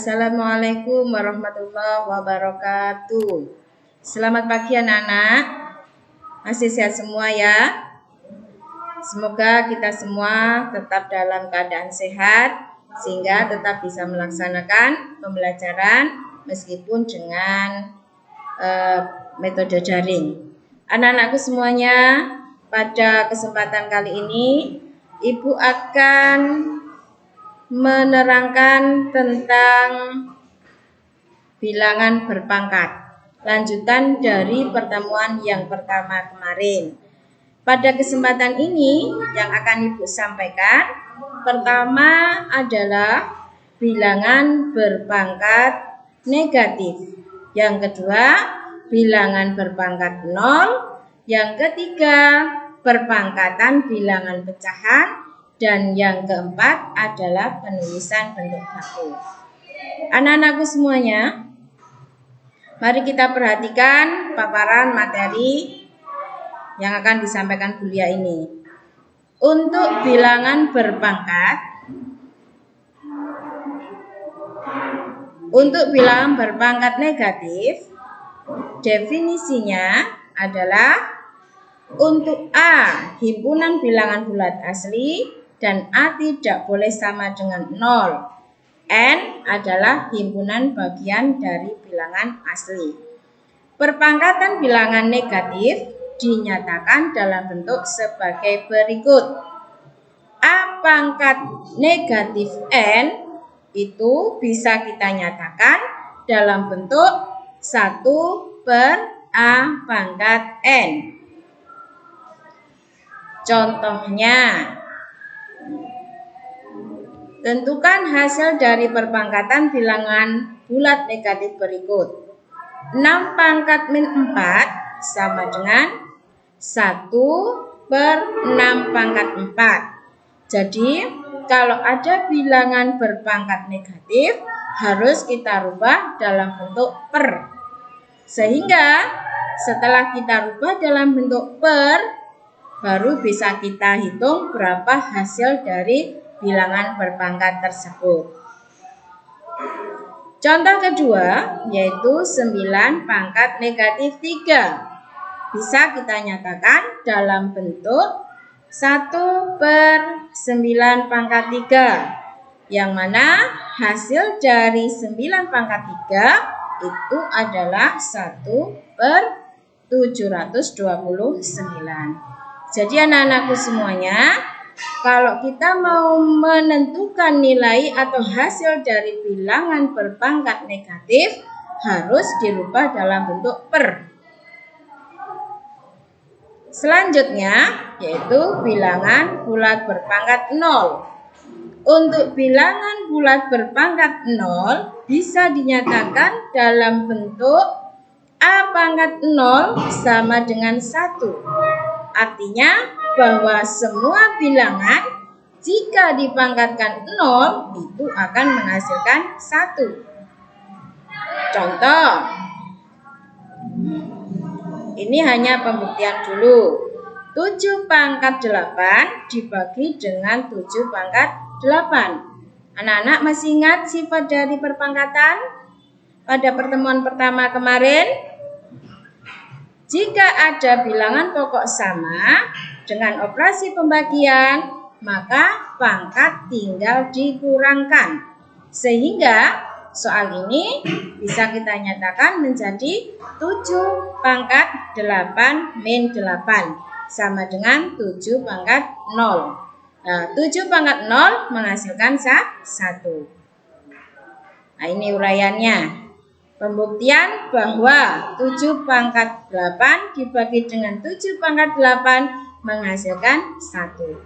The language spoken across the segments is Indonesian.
Assalamualaikum warahmatullahi wabarakatuh. Selamat pagi anak-anak. Masih sehat semua ya? Semoga kita semua tetap dalam keadaan sehat sehingga tetap bisa melaksanakan pembelajaran meskipun dengan metode daring. Anak-anakku semuanya, pada kesempatan kali ini Ibu akan menerangkan tentang bilangan berpangkat, lanjutan dari pertemuan yang pertama kemarin. Pada kesempatan ini yang akan Ibu sampaikan, pertama adalah bilangan berpangkat negatif, yang kedua bilangan berpangkat 0, yang ketiga perpangkatan bilangan pecahan, dan yang keempat adalah penulisan bentuk baku. Anak-anakku semuanya, mari kita perhatikan paparan materi yang akan disampaikan Bu Lia ini. Untuk bilangan berpangkat negatif, definisinya adalah untuk A, himpunan bilangan bulat asli dan A tidak boleh sama dengan 0. N adalah himpunan bagian dari bilangan asli. Perpangkatan bilangan negatif dinyatakan dalam bentuk sebagai berikut. A pangkat negatif N itu bisa kita nyatakan dalam bentuk 1/A pangkat N. Contohnya, tentukan hasil dari perpangkatan bilangan bulat negatif berikut. 6 pangkat min 4 sama dengan 1/6 pangkat 4. Jadi, kalau ada bilangan berpangkat negatif, harus kita rubah dalam bentuk per. Sehingga, setelah kita rubah dalam bentuk per, baru bisa kita hitung berapa hasil dari bilangan berpangkat tersebut. Contoh kedua yaitu 9 pangkat negatif 3. Bisa kita nyatakan dalam bentuk 1/9 pangkat 3. Yang mana hasil dari 9 pangkat 3 itu adalah 1/729. Jadi anak-anakku semuanya, kalau kita mau menentukan nilai atau hasil dari bilangan berpangkat negatif, harus dirubah dalam bentuk per. Selanjutnya, yaitu bilangan bulat berpangkat 0. Untuk bilangan bulat berpangkat 0 bisa dinyatakan dalam bentuk A pangkat 0 sama dengan 1. Artinya bahwa semua bilangan jika dipangkatkan 0 itu akan menghasilkan 1. Contoh, ini hanya pembuktian dulu. 7 pangkat 8 dibagi dengan 7 pangkat 8. Anak-anak masih ingat sifat dari perpangkatan pada pertemuan pertama kemarin? Jika ada bilangan pokok sama dengan operasi pembagian, maka pangkat tinggal dikurangkan. Sehingga soal ini bisa kita nyatakan menjadi 7 pangkat 8 min 8 sama dengan 7 pangkat 0. Nah, 7 pangkat 0 menghasilkan 1. Nah, ini uraiannya. Pembuktian bahwa 7 pangkat 8 dibagi dengan 7 pangkat 8 menghasilkan 1.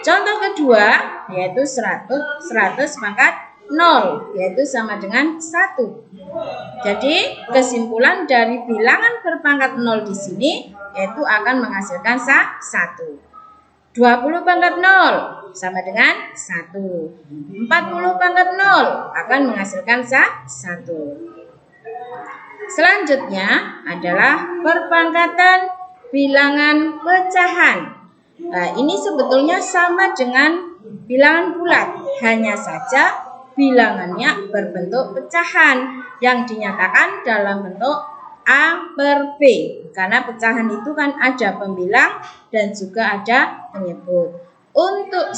Contoh kedua yaitu 100 pangkat 0, yaitu sama dengan 1. Jadi kesimpulan dari bilangan berpangkat 0 di sini yaitu akan menghasilkan 1. 20 pangkat 0 sama dengan 1. 40 pangkat 0 akan menghasilkan 1. Selanjutnya adalah perpangkatan bilangan pecahan. Nah, ini sebetulnya sama dengan bilangan bulat, hanya saja bilangannya berbentuk pecahan yang dinyatakan dalam bentuk A per B. Karena pecahan itu kan ada pembilang dan juga ada penyebut. Untuk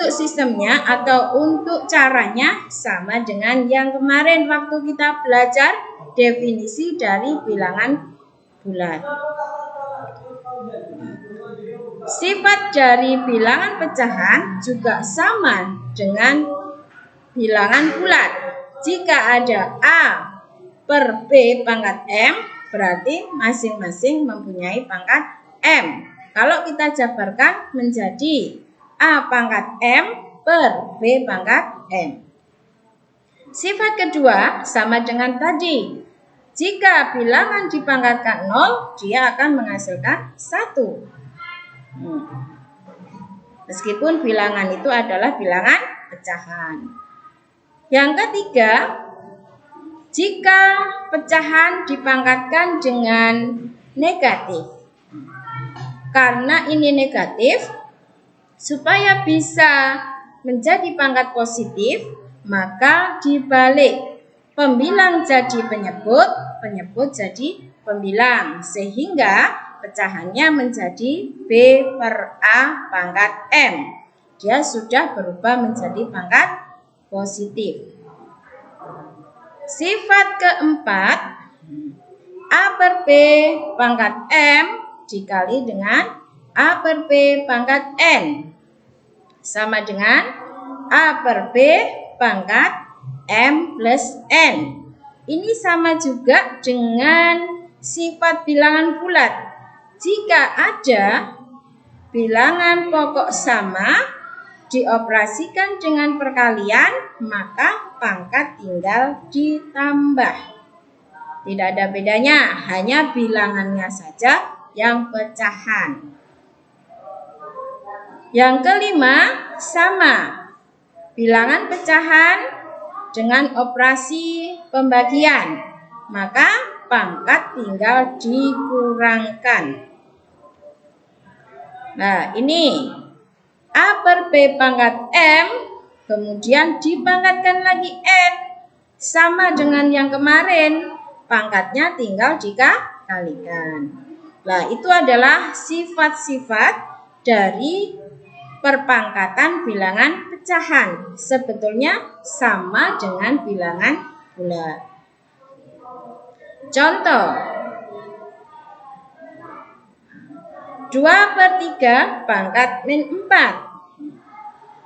sistemnya atau untuk caranya sama dengan yang kemarin waktu kita belajar definisi dari bilangan bulat. Sifat dari bilangan pecahan juga sama dengan bilangan bulat. Jika ada A per B pangkat M, berarti masing-masing mempunyai pangkat M. Kalau kita jabarkan menjadi A pangkat M per B pangkat M. Sifat kedua sama dengan tadi. Jika bilangan dipangkatkan 0, dia akan menghasilkan 1. Meskipun bilangan itu adalah bilangan pecahan. Yang ketiga, jika pecahan dipangkatkan dengan negatif. Karena ini negatif, supaya bisa menjadi pangkat positif, maka dibalik. Pembilang jadi penyebut, penyebut jadi pembilang. Sehingga pecahannya menjadi B per A pangkat M. Dia sudah berubah menjadi pangkat positif. Sifat keempat, A per B pangkat M dikali dengan A per B pangkat N. Sama dengan A per B pangkat M plus N. Ini sama juga dengan sifat bilangan bulat. Jika ada bilangan pokok sama dioperasikan dengan perkalian, maka pangkat tinggal ditambah. Tidak ada bedanya, hanya bilangannya saja yang pecahan. Yang kelima, sama. Bilangan pecahan dengan operasi pembagian, maka pangkat tinggal dikurangkan. Nah, ini A per B pangkat M, kemudian dipangkatkan lagi N. Sama dengan yang kemarin, pangkatnya tinggal dikalikan. Nah, itu adalah sifat-sifat dari perpangkatan bilangan pecahan. Sebetulnya sama dengan bilangan bulat. Contoh, 2/3 pangkat min 4.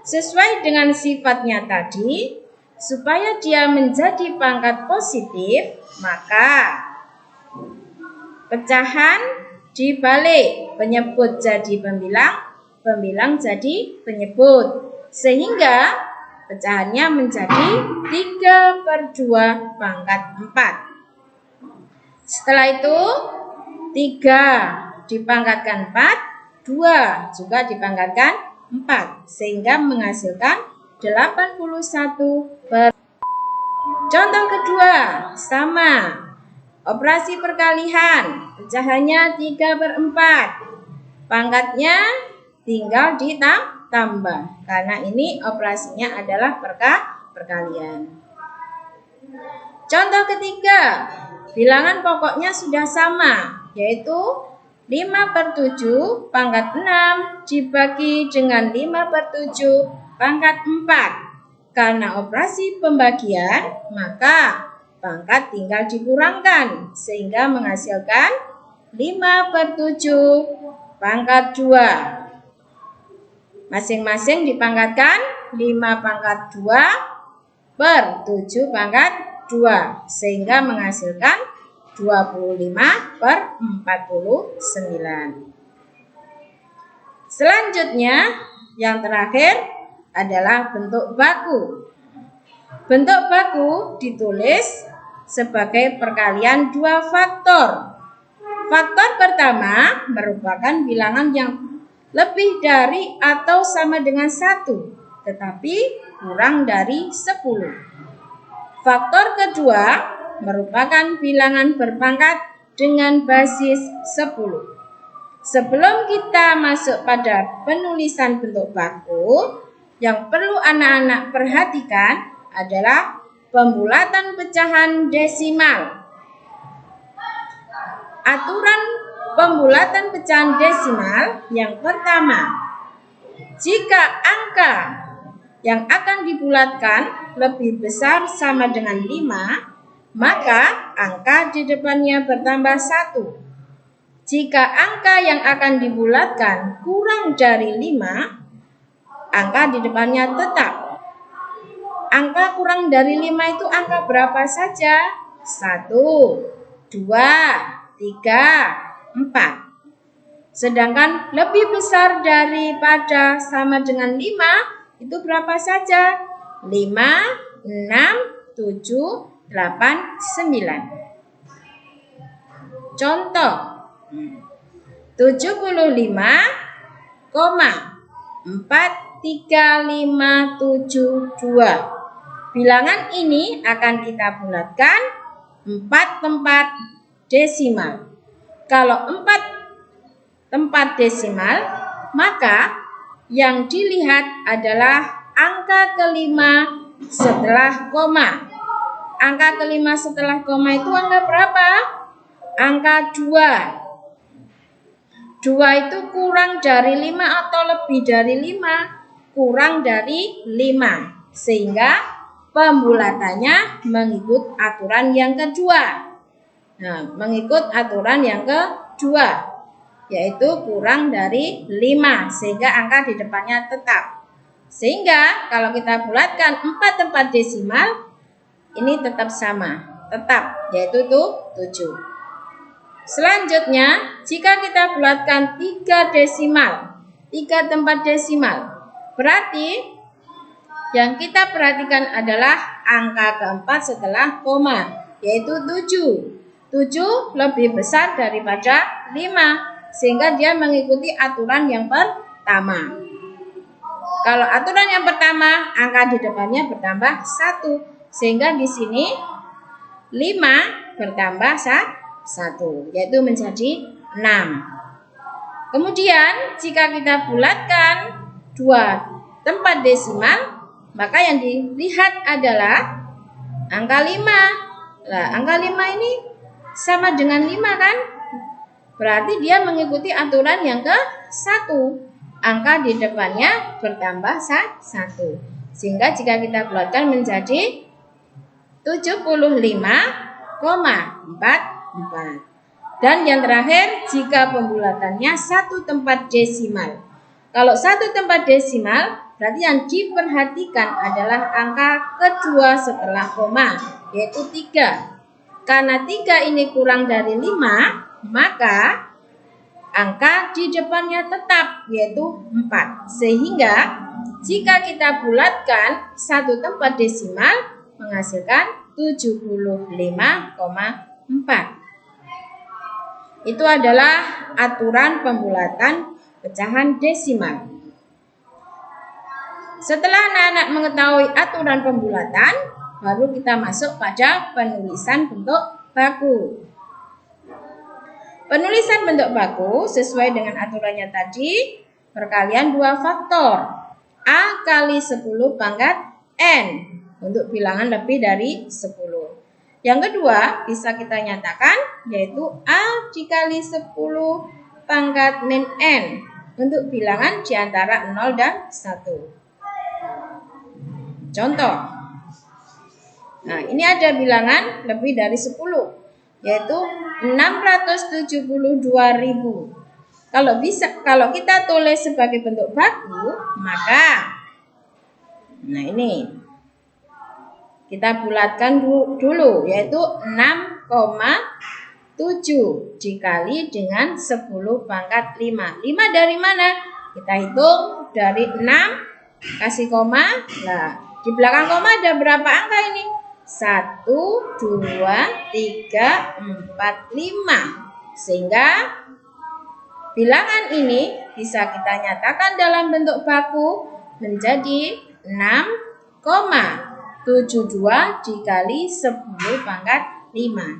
Sesuai dengan sifatnya tadi, supaya dia menjadi pangkat positif, maka pecahan dibalik. Penyebut jadi pembilang, pembilang jadi penyebut. Sehingga pecahannya menjadi 3/2 pangkat 4. Setelah itu 3 dipangkatkan 4, 2 juga dipangkatkan 4. Sehingga menghasilkan 81 per. Contoh kedua, sama. Operasi perkalian, pecahannya 3/4. Pangkatnya tinggal ditambah. Karena ini operasinya adalah perkalian. Contoh ketiga, bilangan pokoknya sudah sama, yaitu 5/7 pangkat 6 dibagi dengan 5/7 pangkat 4. Karena operasi pembagian, maka pangkat tinggal dikurangkan, sehingga menghasilkan 5/7 pangkat 2. Masing-masing dipangkatkan 5 pangkat 2 per 7 pangkat 2. Sehingga menghasilkan 25/49. Selanjutnya, yang terakhir adalah bentuk baku. Bentuk baku ditulis sebagai perkalian 2 faktor. Faktor pertama merupakan bilangan yang lebih dari atau sama dengan 1, tetapi kurang dari 10. Faktor kedua merupakan bilangan berpangkat dengan basis 10. Sebelum kita masuk pada penulisan bentuk baku, yang perlu anak-anak perhatikan adalah pembulatan pecahan desimal. Aturan pembulatan pecahan desimal yang pertama, jika angka yang akan dibulatkan lebih besar sama dengan 5, maka angka di depannya bertambah 1. Jika angka yang akan dibulatkan kurang dari 5, angka di depannya tetap. Angka kurang dari 5 itu angka berapa saja? 1, 2, 3, 4. Sedangkan lebih besar daripada sama dengan 5 itu berapa saja? 5, 6, 7, 8, 9. Contoh 75,43572. Bilangan ini akan kita bulatkan 4 tempat desimal. Kalau 4 tempat desimal, maka yang dilihat adalah angka kelima setelah koma. Angka kelima setelah koma itu angka berapa? Angka 2. 2 itu kurang dari 5 atau lebih dari 5? Kurang dari 5. Sehingga pembulatannya mengikut aturan yang kedua. Nah, mengikut aturan yang kedua, yaitu kurang dari 5, sehingga angka di depannya tetap. Sehingga kalau kita bulatkan 4 tempat desimal, ini tetap sama, tetap, yaitu 7. Selanjutnya, jika kita bulatkan 3 desimal, 3 tempat desimal, berarti yang kita perhatikan adalah angka keempat setelah koma, yaitu 7. 7 lebih besar daripada 5, sehingga dia mengikuti aturan yang pertama. Kalau aturan yang pertama, angka di depannya bertambah 1, sehingga di sini 5 bertambah 1, yaitu menjadi 6. Kemudian jika kita bulatkan 2 tempat desimal, maka yang dilihat adalah angka 5. Nah, angka 5 ini sama dengan 5 kan? Berarti dia mengikuti aturan yang ke-1. Angka di depannya bertambah 1. Sehingga jika kita bulatkan menjadi 75,44. Dan yang terakhir, jika pembulatannya 1 tempat desimal. Kalau 1 tempat desimal, berarti yang diperhatikan adalah angka kedua setelah koma, yaitu 3. Karena 3 ini kurang dari 5, maka angka di depannya tetap, yaitu 4. Sehingga jika kita bulatkan 1 tempat desimal, menghasilkan 75,4. Itu adalah aturan pembulatan pecahan desimal. Setelah anak-anak mengetahui aturan pembulatan, baru kita masuk pada penulisan bentuk baku. Penulisan bentuk baku sesuai dengan aturannya tadi, perkalian 2 faktor. A kali 10 pangkat N untuk bilangan lebih dari 10. Yang kedua bisa kita nyatakan, yaitu A dikali 10 pangkat min N untuk bilangan di antara 0 dan 1. Contoh. Nah, ini ada bilangan lebih dari 10, yaitu 672.000. Kalau kita tulis sebagai bentuk baku, maka nah ini kita bulatkan dulu, yaitu 6,7 dikali dengan 10 pangkat 5. 5 dari mana? Kita hitung dari 6 kasih koma. Nah, di belakang koma ada berapa angka ini? 1, 2, 3, 4, 5. Sehingga bilangan ini bisa kita nyatakan dalam bentuk baku menjadi 6,72 dikali 10 pangkat 5.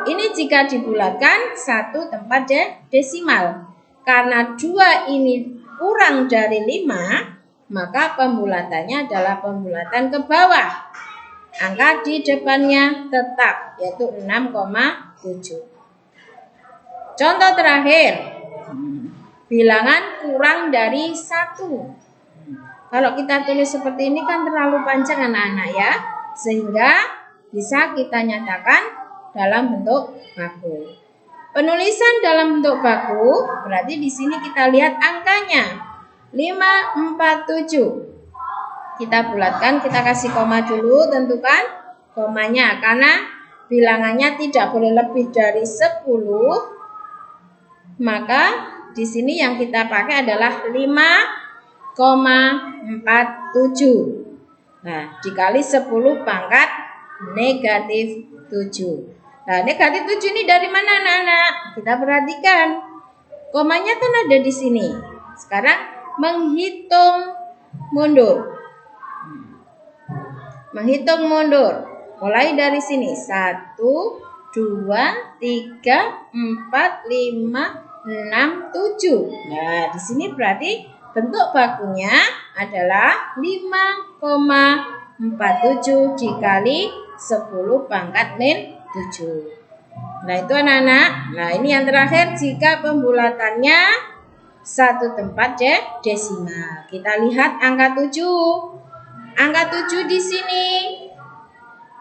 Ini jika dibulatkan 1 tempat desimal. karena 2 ini kurang dari 5, maka pembulatannya adalah pembulatan ke bawah. Angka di depannya tetap, yaitu 6,7. Contoh terakhir, bilangan kurang dari 1. Kalau kita tulis seperti ini kan terlalu panjang anak-anak ya, sehingga bisa kita nyatakan dalam bentuk baku. Penulisan dalam bentuk baku berarti di sini kita lihat angkanya 547. Kita bulatkan, kita kasih koma dulu, tentukan komanya karena bilangannya tidak boleh lebih dari 10. Maka di sini yang kita pakai adalah 5,47. Nah, dikali 10 pangkat negatif 7. Nah, negatif 7 ini dari mana anak-anak? Kita perhatikan. Komanya kan ada di sini. Sekarang menghitung mundur. Menghitung mundur. Mulai dari sini. 1, 2, 3, 4, 5, 6, 7. Nah, di sini berarti bentuk bakunya adalah 5,47 dikali 10 pangkat min 7. Nah, itu anak-anak. Nah, ini yang terakhir jika pembulatannya satu tempat desimal. Kita lihat angka 7. Angka 7 di sini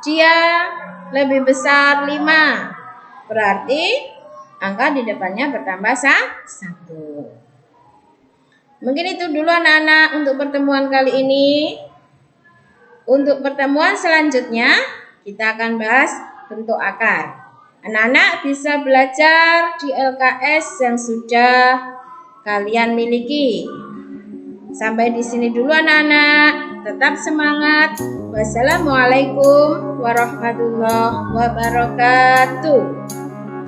dia lebih besar 5. Berarti angka di depannya bertambah 1. Mungkin itu dulu anak-anak untuk pertemuan kali ini. Untuk pertemuan selanjutnya kita akan bahas bentuk akar. Anak-anak bisa belajar di LKS yang sudah kalian miliki. Sampai di sini dulu anak-anak. Tetap semangat. Wassalamualaikum warahmatullahi wabarakatuh.